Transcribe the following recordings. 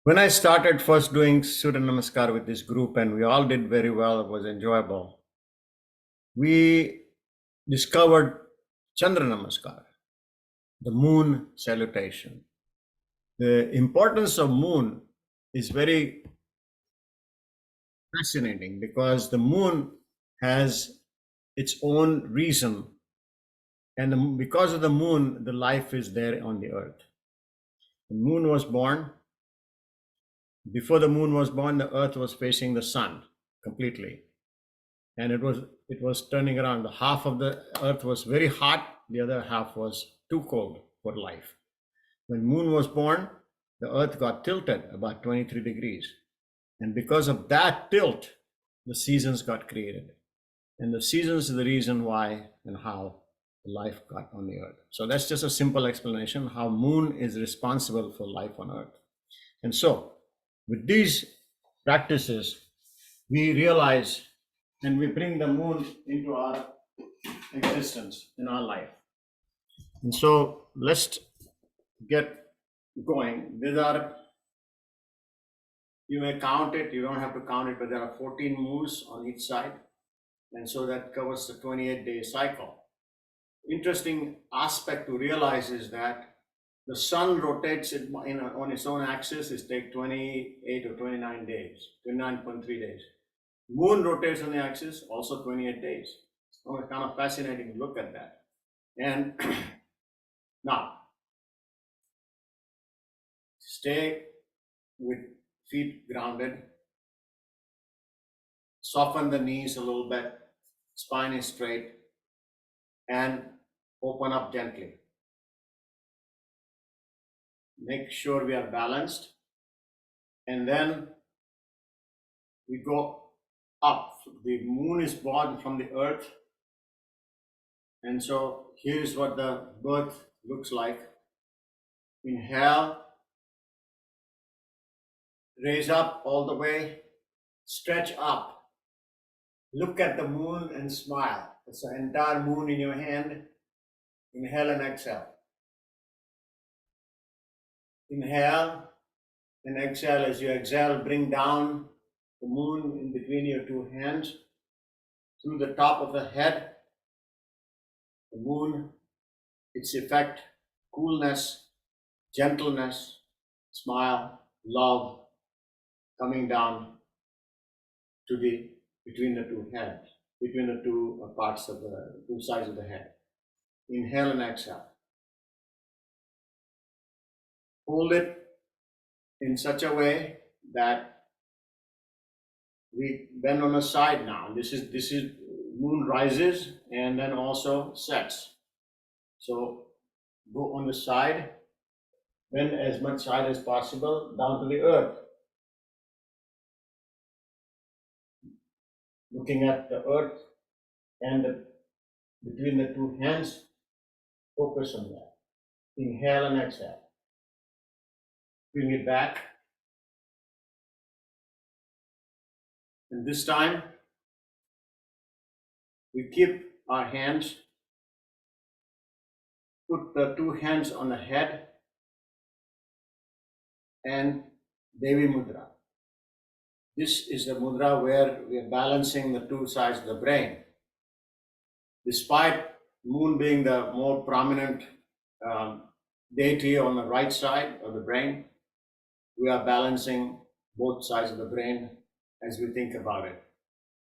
When I started first doing Surya Namaskar with this group, and we all did very well, it was enjoyable. We discovered Chandra Namaskar, the moon salutation. The importance of moon is very fascinating because the moon has its own reason, and because of the moon, the life is there on the earth. The moon was born. Before the moon was born, the earth was facing the sun completely, and it was turning around. The half of the earth was very hot, the other half was too cold for life. When moon was born, the earth got tilted about 23 degrees, and because of that tilt, the seasons got created, and the seasons is the reason why and how life got on the earth. So that's just a simple explanation how moon is responsible for life on earth. And so with these practices, we realize and we bring the moon into our existence in our life. And so let's get going. These are, you may count it, you don't have to count it, but there are 14 moons on each side. And so that covers the 28-day cycle. Interesting aspect to realize is that the sun rotates on its own axis. It takes 28 or 29 days, 29.3 days. Moon rotates on the axis, also 28 days. So it's kind of fascinating to look at that. And now, stay with feet grounded, soften the knees a little bit, spine is straight, and open up gently. Make sure we are balanced, and then we go up. The moon is born from the earth, and so here's what the birth looks like. Inhale, raise up all the way, stretch up, look at the moon and smile. It's the entire moon in your hand. Inhale and exhale. Inhale and exhale. As you exhale, bring down the moon in between your two hands through the top of the head. The moon, its effect, coolness, gentleness, smile, love, coming down to the between the two heads, between the two parts of the two sides of the head. Inhale and exhale. Hold it in such a way that we bend on the side now. This is moon rises and then also sets. So go on the side, bend as much side as possible down to the earth. Looking at the earth and between the two hands, focus on that. Inhale and exhale. Bring it back. And this time, we keep our hands, put the two hands on the head and Devi Mudra. This is the mudra where we are balancing the two sides of the brain. Despite moon being the more prominent deity on the right side of the brain, we are balancing both sides of the brain as we think about it.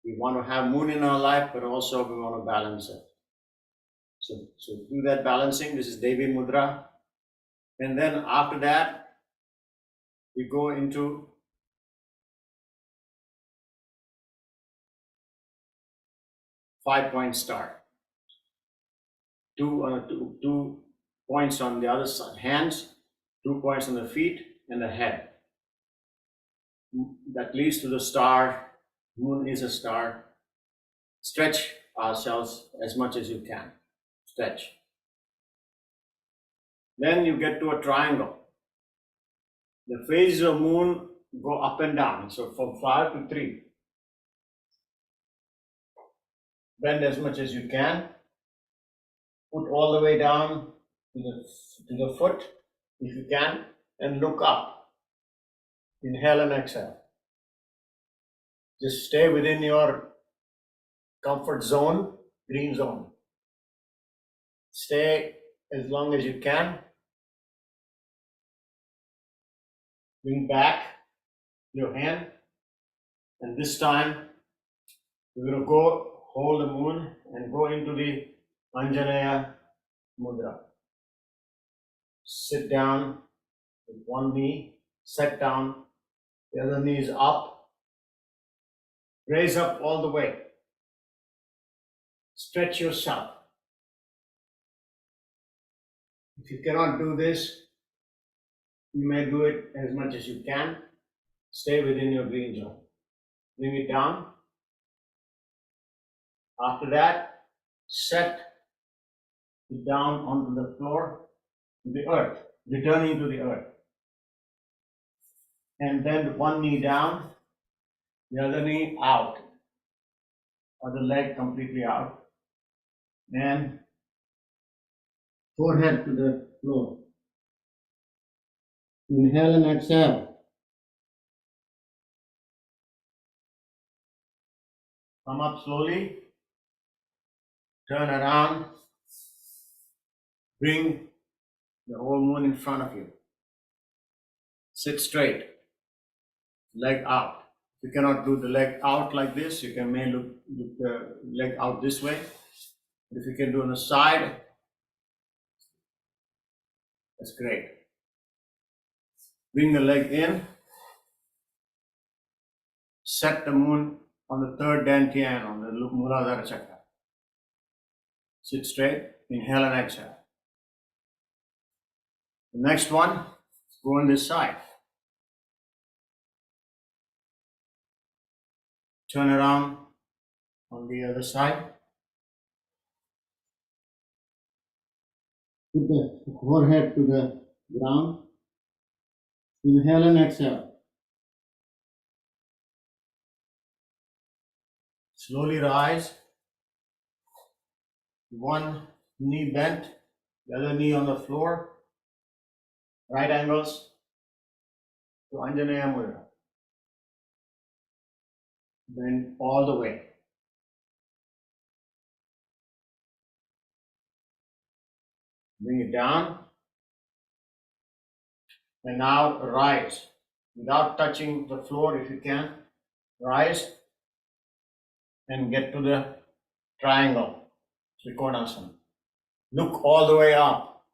We want to have moon in our life, but also we want to balance it. So do that balancing. This is Devi Mudra. And then after that, we go into five-point star. Two points on the other side, hands, 2 points on the feet and the head. That leads to the star. Moon is a star. Stretch ourselves as much as you can. Stretch. Then you get to a triangle. The phases of moon go up and down. So from 5 to 3. Bend as much as you can. Put all the way down to the foot if you can, and look up. Inhale and exhale. Just stay within your comfort zone, green zone. Stay as long as you can. Bring back your hand. And this time, we're going to go hold the moon and go into the Anjaneya Mudra. Sit down with one knee, set down, the other knee is up, raise up all the way. Stretch yourself. If you cannot do this, you may do it as much as you can. Stay within your green zone. Bring it down. After that, set it down onto the floor, the earth, returning to the earth. And then one knee down, the other knee out, or the leg completely out, and forehead to the floor. Inhale and exhale. Come up slowly, turn around, bring the whole moon in front of you. Sit straight, leg out. If you cannot do the leg out like this, you may look the leg out this way. If you can do on the side, that's great. Bring the leg in, set the moon on the third dantian, on the Muladhara chakra. Sit straight, inhale and exhale. The next one, go on this side. Turn around on the other side. Put the forehead to the ground. Inhale and exhale. Slowly rise. One knee bent, the other knee on the floor. Right angles to Anjaneya Mudra. Bend all the way. Bring it down. And now rise. Without touching the floor if you can. Rise and get to the triangle, Trikonasana. Look all the way up.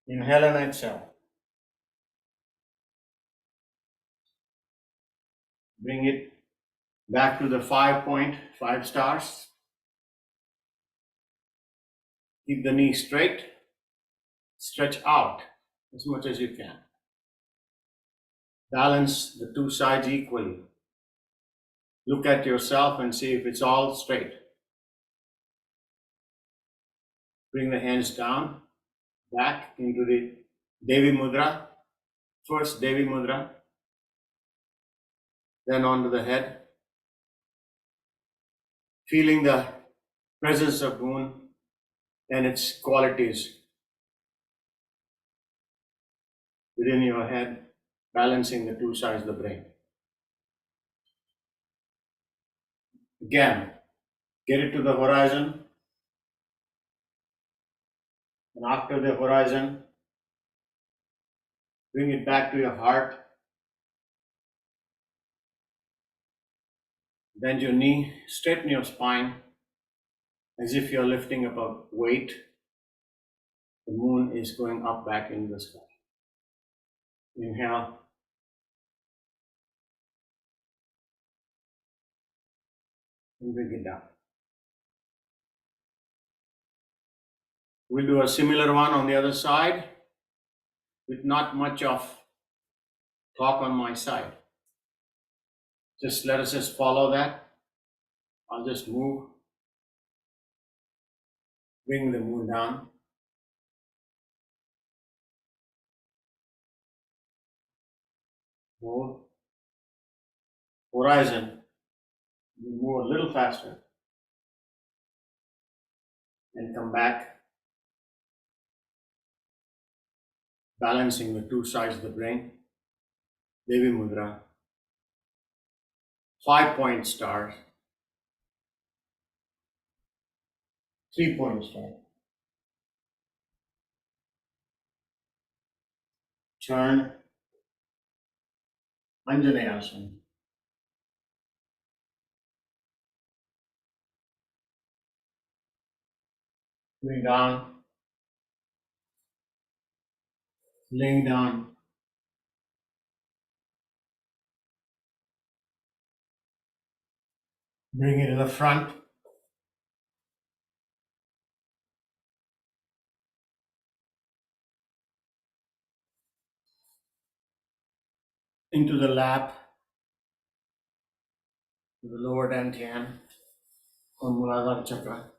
Inhale and exhale. Bring it back to the 5 point, 5 stars. Keep the knee straight. Stretch out as much as you can. Balance the two sides equally. Look at yourself and see if it's all straight. Bring the hands down, back into the Devi Mudra. First Devi Mudra, then onto the head. Feeling the presence of moon and its qualities within your head, balancing the two sides of the brain. Again, get it to the horizon. And after the horizon, bring it back to your heart. Bend your knee, straighten your spine as if you're lifting up a weight. The moon is going up back into the sky. Inhale. And bring it down. We'll do a similar one on the other side with not much of talk on my side. Let us just follow that. I'll just move. Bring the moon down. Move. Horizon. Move a little faster. And come back. Balancing the two sides of the brain. Devi Mudra, 5 point star, 3 point star. Turn, Anjaneyasana. Going down, laying down, bring it to the front, into the lap, to the lower dantian, on Muladhara Chakra.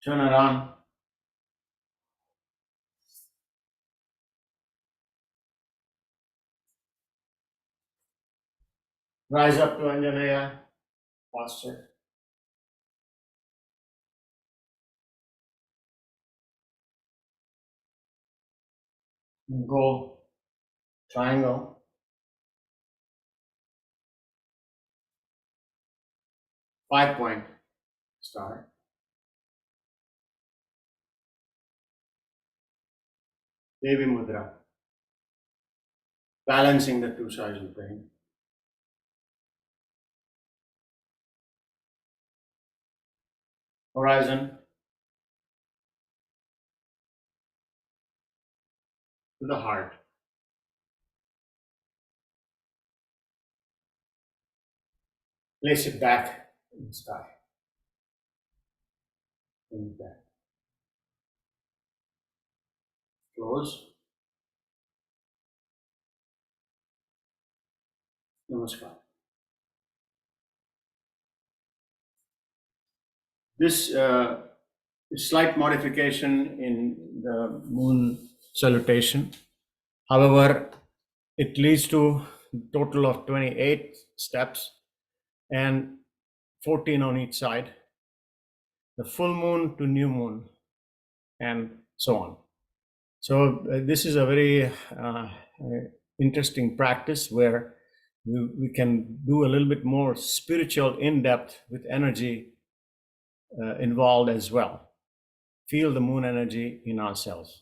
Turn around, rise up to Anjaneya posture. And go triangle, 5 point star. Devi Mudra, balancing the two sides of the brain. Horizon to the heart. Place it back in the sky. And back. Close. Namaskar. This slight modification in the moon salutation. However, it leads to a total of 28 steps and 14 on each side. The full moon to new moon, and so on. So this is a very interesting practice where we can do a little bit more spiritual in depth with energy involved as well. Feel the moon energy in ourselves.